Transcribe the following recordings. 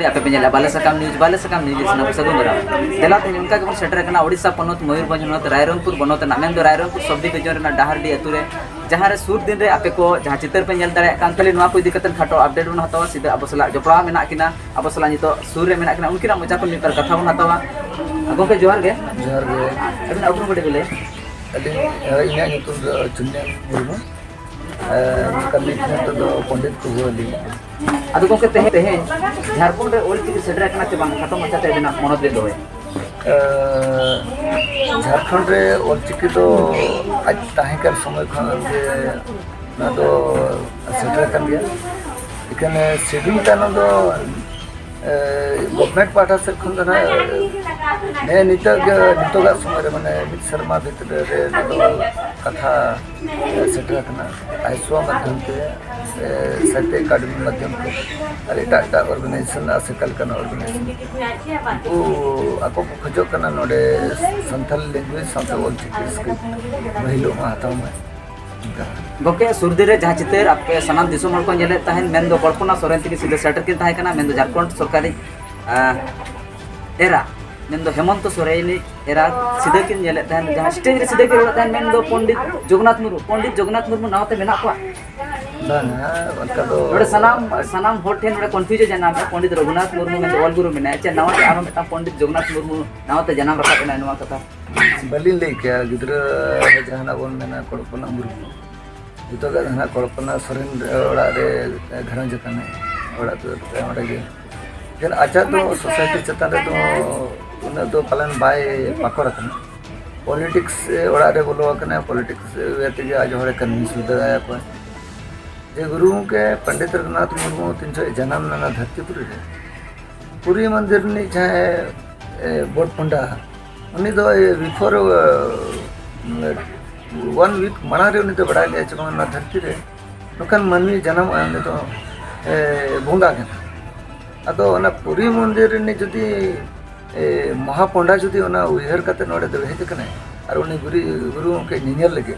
आपे पे नेला बालेसाकाम न्यूज ना सगुन दरा देला ते उनका के सेटर कना ओडिसा पनोत मयूरभंज होनत रायरंगपुर बनोत नामेन दो रायरंगपुर सबडी डिवीजन ना डाहरडी अतु रे जहां रे सूर दिन रे आपे को जहां चितर पे नेल दाड़े कान खाली नवा को इदी कतन खाटो अपडेट बन हतावा सीधा अब सला जपड़ा मेना किना अब सला नितो सूर रे मेना किना उनकिना मजा को मितर कथा बन हतावा गोके जोहार गे अबिन अपनु बडे बोले अली इना नितुन चुन्ने मुर्मु कमी तो पंडित को बोली अदु गोके तेहे झारखंड रे ओल चिकी सेटर कना ते बांग खाटो मचा ते बिना मनोत दे दोए झारखंड रे ओल चिकी तो आज ताहे कर समय खन जे ना तो सेटर कर दिया इकने शेड्यूल कानो दो गवर्नमेंट पार्टी से खन ना ने नितोगा समय रे माने मित शर्मा भितर रे कथा सेटर कना आइसो माध्यम के साहित्य अकादमी माध्यम के अरे टाटा ऑर्गेनाइजेशन आसेकल कना ऑर्गेनाइजेशन ओ आपको खजो कना नोडे संथाल लैंग्वेज साथे ओल चिकी स्क्रिप्ट महिलो मा हताव में गोके सुरदिरे जहां चितर आपे सनाम दिसोम हल को नेले ताहेन मेन दो कल्पना सोरेन तिकी सीधे सेटर के ताहे कना मेन दो झारखंड सरकारी एरा मेन दो हेमंत सोरेन एरा सीधे किन नेले ताहेन जहां स्टेज रे सीधे के ताहेन मेन दो पंडित जगन्नाथ मुर्मू नावते मेना को बांगा उनका तो नोडे सनाम होर ठेन नोडे कन्फ्यूज जाना पंडित रघुनाथ मुर्मू मेन ऑल गुरु मेना चे नावते आरो मेटा पंडित जगन्नाथ मुर्मू नावते जनाम रखा केना नवा कथा बलिन ले क्या गिद्र जहाना बोन मेना कल्पना मुर्मू जितो का जहाना कल्पना सोरेन ओड़ा रे घरन जकने ओड़ा तो ओड़ा गे जन अच्छा तो सोसाइटी चता रे तो उन तो पालन बाय पाकोर कना पॉलिटिक्स ओड़ा रे बोलो कना पॉलिटिक्स वेते आज होरे कन्विंस होता है पर जे गुरु के पंडित रघुनाथ मुर्मू 300 जन्म नाना धरतीपुरी रे पुरी मंदिर नि चाहे बोट पंडा उनी दो बिफोर 1 वीक मना रे उनी तो बड़ा ले चमा ना धरती रे नोकन मनवी जन्म आने तो भोंगा के अदो ना पुरी मंदिर नि जदी महापंडा जदी ओना उहर कते नोडे दो हेज कने और उनी गुरु के निनेल लगे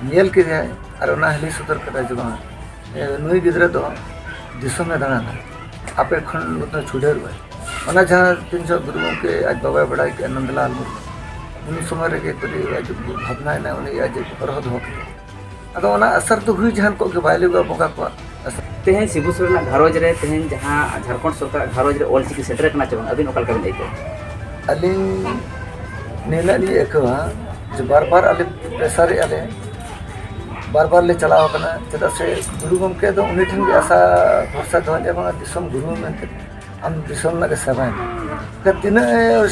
नेल के जाए और ओना हली सुतर करा जमा नुई गिद्रा तो दिसम में दाना आपे खन उतना छुडेर हुए ओना जहां 300 गुरुओं के आज बाबा बड़ा के आनंदलाल मुर्मू उन समय रे के करी आज भावना ना उनी आज परहद हो अदो ओना असर तो हुई जहां को के बाइले को बोका को तेहेन सिबुसुरना घरोज रे तेहेन जहां झारखंड सरकार घरोज रे ओल चिकी सेटर कना चबन अबिन ओकल का लेके अलिन नेला ली एकवा जो बार-बार अले प्रेशर अले बार-बार ले चलाव कना चदा से गुरु गमके तो उनी ठन के आशा भरसा दो जे दिसम गुरु मेनते हम दिसम ना के सेवा के तिना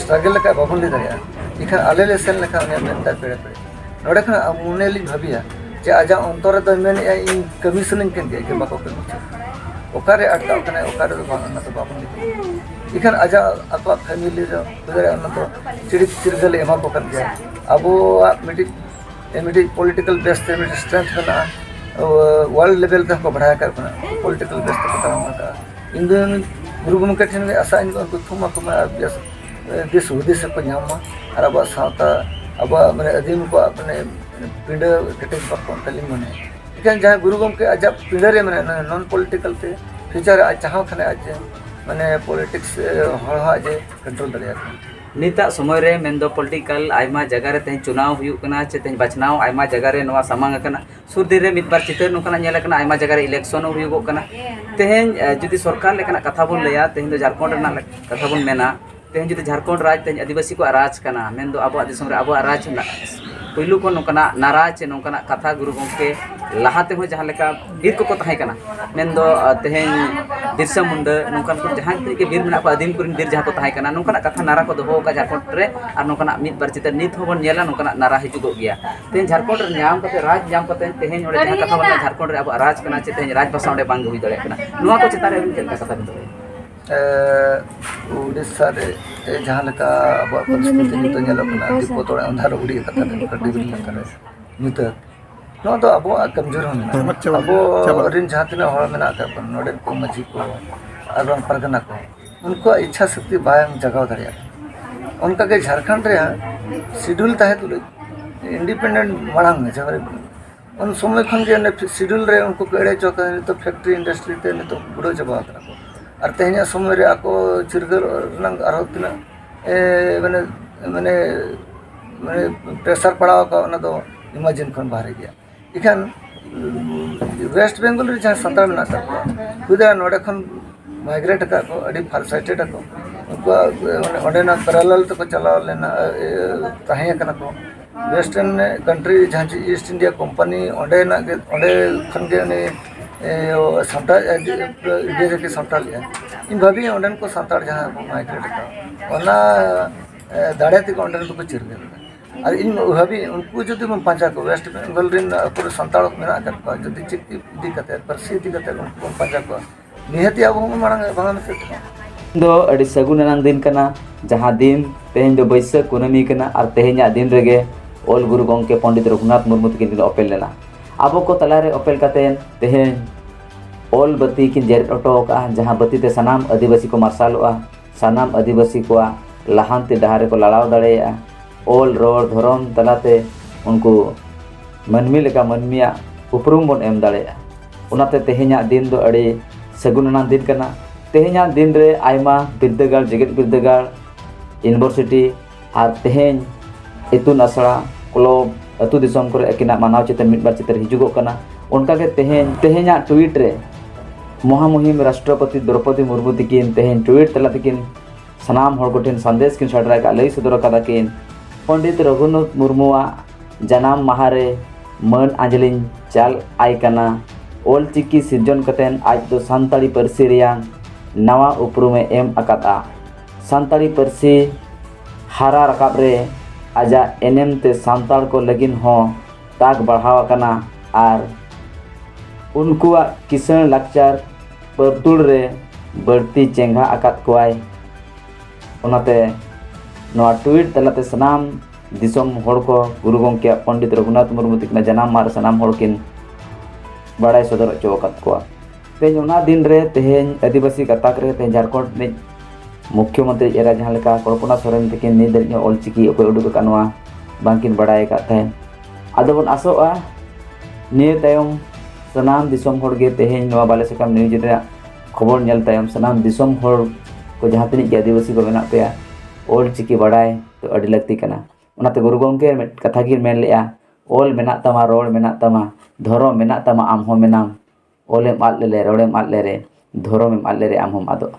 स्ट्रगल का बाबन ले दया इखा आले ले सेल लखा उनी मेनता पेड़े नोडे खा मुने ली भाबिया जे आजा अंतर तो मेन इन कमीशनिंग के बाको के ओकारे अटका कना ओकारे तो बाना तो बाबन ले इखन आजा आपा फैमिली रो बदरे न तो चिरगल एमा को कर गया अब मिडिक पॉलिटिकल बेस से स्ट्रेंथ बना वर्ल्ड लेवल तक को बढ़ाया कर बना पॉलिटिकल बेस तक का इंदन गुरु गमके ठन में आशा इन को थुमा देश उद्देश्य को नामा और अब सावता अब माने अधीन को अपने पिंड कटिंग पर तलिम मने इकन जहां गुरु गमके आज पिंड रे माने नॉन पॉलिटिकल ते फ्यूचर आज चाहो खने आज माने पॉलिटिक्स हर आज कंट्रोल दरिया निता समय रे मेंदो पॉलिटिकल आयमा जगह रे तेन चुनाव हुयु कना चे तेन बचनाव आयमा जगह रे नवा सामांग कना सुरदिर रे मित बार चितर नोकना नेल कना आयमा जगह रे इलेक्शन हुयु कना तेन जुदी सरकार लेकना कथा बोन लया तेन दो झारखंड ना कथा बोन मेना तेन जुदी झारखंड राज तेन आदिवासी को राज कना मेंदो अबो दिसम रे अबो राज पहिलू को नोकना नाराज चे नोकना कथा गुरु गमके लाहाते हो जहां लेका बीर को तहाय कना मेंदो तेहेन बिरसा मुंडा नोकन को जहां के बीर मेना को आदिम कुरिन बीर जहां को तहाय कना नोकना कथा नारा को दोहो का झारखंड रे और नोकना मित बार चितर नित होबन नेला नोकना नारा हिजुगो गया तेन झारखंड रे नाम कते राज नाम कते तेहेन ओडे जहां कथा बना झारखंड रे अब राज कना चे तेहेन राज भाषा ओडे बांग हुई दड़े कना नोआ को चितारे कथा बिन उड़ीसा रे जहां लका अब परिस्थिति नित नेलकना दीपो तोड़े अंधार उड़ी कथा कटिबिल कथा नित नो तो अब कमजोर होना अब रिन जहां तिना हड़ मेना का नोडे को मजी को और परगना को उनको इच्छा शक्ति बायं जगाव दरिया उनका के झारखंड रे शेड्यूल ताहे तो इंडिपेंडेंट मांग जब उन समय खन के शेड्यूल रे उनको केड़े चौका तो फैक्ट्री इंडस्ट्री ते तो बुड़ो जबा और तेहना समय रे आको चिरगल रंग आरो तना माने माने माने प्रेशर पड़ाव का ओना दो इमेजिन खन बाहर गया इखान वेस्ट बेंगल रे जहां संताल मेना का खुदा नोडे खन माइग्रेट का को अडी फार साइटेड को उनको माने ओडेना पैरेलल तो चलाव लेना ताहे कना को वेस्टर्न कंट्री जहां ईस्ट इंडिया कंपनी ओडे ना ओडे खन के ने संताल इधर के संताल इन भाभी ओडन को संताल जहां माइग्रेट का ओना दाड़े ती को ओडन को चिर गया और इन भाभी उनको जो मन पांचा को वेस्ट बेंगल रिन पूरे संताल मेना का जो चिक दी कते परसी दी कते उनको पांचा को निहती अब मांग बांगा में दो अड़ी सगुन अनांग दिन कना जहां दिन तेहें दो बैसाख कुनामी कना और तेहें दिन रेगे ओल गुरु गंके पंडित रघुनाथ मुर्मू तकिन ओपेल लेना अब को तलारे ओपेल कतेन तेहें ओल बत्ती किन जेर ऑटो का जहां बत्ती ते सनाम आदिवासी को मार्शालोआ सनाम आदिवासी को लहानते डहारे को लड़ाव दाड़ेया ओल रोड धरम तलाते उनको मनमी लेका मनमिया उपरुम बन एम दाड़ेया उनाते तेहें दिन दो अड़ी सगुन दिन कना तेहें दिन रे आयमा बिरदागार जेगेट बिरदागार यूनिवर्सिटी और तेहें इतुन आसड़ा क्लब अतु दिसम करे एकिना मानव चितर मिटबार चितर हिजुगो कना उनका के तेहें ट्वीट रे महामहिम राष्ट्रपति द्रौपदी मुर्मू तकिन तेहें ट्वीट तला तकिन सनाम हर गोठेन संदेश किन सडरा का लई सदर कदा किन पंडित रघुनाथ मुर्मुआ जनाम महारे मन आंजलिन चाल आय कना ओल चिकी सिरजन कतेन आज दो सानताड़ी पारसी रियां नवा उपरुमे एम अकाता सानताड़ी पारसी हारा रकाब रे आजा एनएम ते सानताड़ को लगिन हो ताक बढ़ावा कना आर उनकुआ किसान लाकचार परतुड़ रे बढ़ती चेंगा अकात कोआय ओनाते नवा ट्वीट तलाते सनाम दिसम हड़ को गुरु गंके पंडित रघुनाथ मुर्मू तकिना जनाम मार सनाम हड़ किन बड़ाई सदर चो को तेज दिन रे तेहें आदिवासी गाताक रे तेहें झारखंड ने मुख्यमंत्री एरा जहां लेका कल्पना सोरेन तकिन निदर ऑल चिकी ओको उडुक कानवा बांकिन बड़ाई का थे आदो बन आसोआ निये तायम सनाम दिसम हड़ गे तेहें नवा बाले सकम न्यूज रे खबर नेल तायम सनाम दिसम हड़ को जहां तनी के आदिवासी को मेना पे ऑल चिकी बड़ाई तो अडी लगती कना उनाते गुरु गंके कथा गिन मेन लेया ओल मेना तमा रोड मेना तमा धर्म मेना तमा आम हो मेनाम ओलेम आद ले रोडेम आद ले रे धर्मेम आद ले रे आम हम आदो।